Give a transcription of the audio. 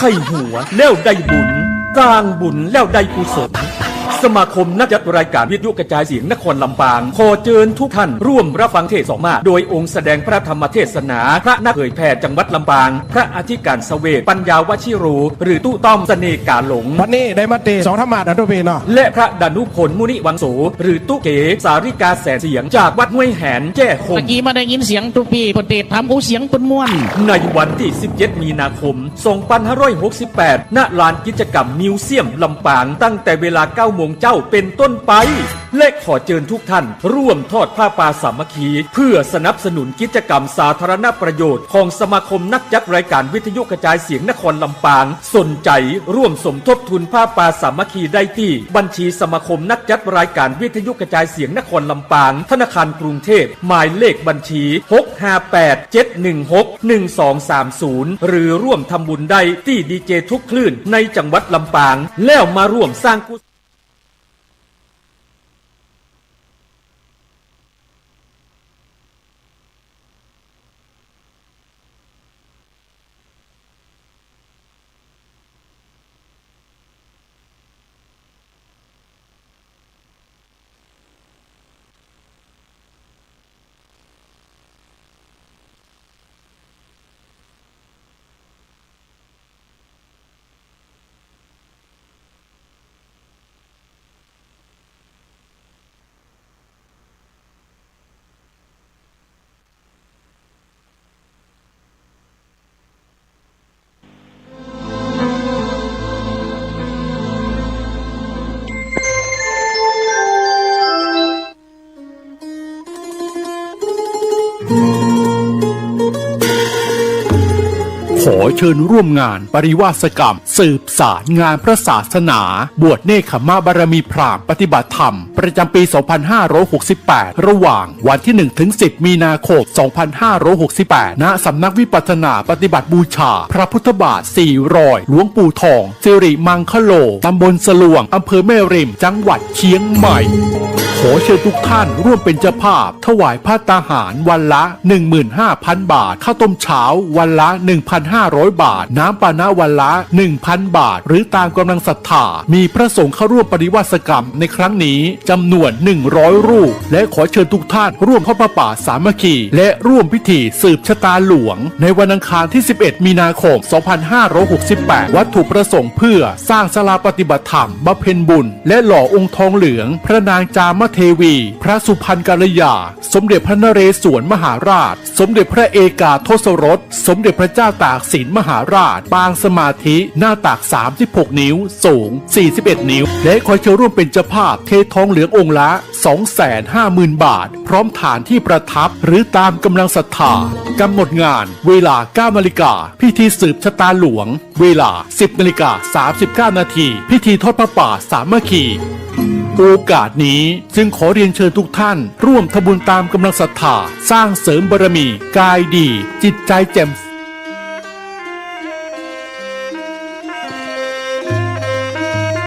ข่หัวแล้วได้บุญสร้างบุญแล้วได้กุศลสมาคมนักจัดรายการวิทยุกระจายเสียงนครลำปางขอเชิญทุกท่านร่วมรับฟังเทศน์สองมาโดยองค์แสดงพระธรรมเทศนาพระนักเผยแผ่จังหวัดลำปางพระอธิการเสวตปัญญาวชิโรหรือตู้ต้อมเสน่ห์กาหลงวันนี้ได้มาเตะ2ธรรมะนะทุกพี่เนาะและพระดานุพลมุนิวังโสหรือตู้เก๋สาริกาแสนเสียงจากวัดห้วยแหนแจ้คมเมื่อกี้มาได้ยินเสียงทุกปีปฏิทำอู้เสียงปนม่วนในวันที่17มีนาคม2568ณลานกิจกรรมมิวเซียมลำปางตั้งแต่เวลา 9 โมงเจ้าเป็นต้นไปและขอเชิญทุกท่านร่วมทอดผ้าป่าสามัคคีเพื่อสนับสนุนกิจกรรมสาธารณประโยชน์ของสมาคมนักจัดรายการวิทยุกระจายเสียงนครลำปางสนใจร่วมสมทบทุนผ้าป่าสามัคคีได้ที่บัญชีสมาคมนักจัดรายการวิทยุกระจายเสียงนครลำปางธนาคารกรุงเทพหมายเลขบัญชี658-716-1230หรือร่วมทำบุญได้ที่ดีเจทุกคลื่นในจังหวัดลำปางแล้วมาร่วมสร้างกุศลขอเชิญร่วมงานปริวาสกรรมสืบสารงานพระศาสนาบวชเนกขมาบารมีพราหมณ์ปฏิบัติธรรมประจำปี 2568 ระหว่างวันที่ 1-10 มีนาคม 2568 ณ สำนักวิปัสสนาปฏิบัติบูชาพระพุทธบาท400หลวงปู่ทองสิริมังคโลตำบลสลวงอำเภอแม่ริมจังหวัดเชียงใหม่ขอเชิญทุกท่านร่วมเป็นเจ้าภาพถวายผ้าตาหารวันละ 15,000 บาทข้าวต้มเช้าวันละ 1,500 บาทน้ำปานะวันละ 1,000 บาทหรือตามกำลังศรัทธามีพระสงฆ์เข้าร่วมปฏิวัติกรรมในครั้งนี้จำนวน100รูปและขอเชิญทุกท่านร่วมทอดผ้าป่าสามัคคีและร่วมพิธีสืบชะตาหลวงในวันอังคารที่ 11 มีนาคม 2568 วัตถุประสงค์เพื่อสร้างศาลาปฏิบัติธรรมบำเพ็ญบุญและหล่อองค์ทองเหลืองพระนางจามเทวีพระสุพรรณกัลยาสมเด็จพระนเรศวรมหาราชสมเด็จพระเอกาทศรสสมเด็จพระเจ้าตากสินมหาราชปางสมาธิหน้าตัก36 นิ้วสูง41 นิ้วและขอเชิญร่วมเป็นเจ้าภาพเททองเหลืององค์ละ 250,000 บาทพร้อมฐานที่ประทับหรือตามกำลังศรัทธากำหนดงานเวลา 9 นาฬิกาพิธีสืบชะตาหลวงเวลา 10 นาฬิกา 39 นาทีพิธีทอดผ้าป่าสามัคคีโอกาสนี้จึงขอเรียนเชิญทุกท่านร่วมทำบุญตามกำลังศรัทธาสร้างเสริมบารมีกายดีจิตใจแจ่มใส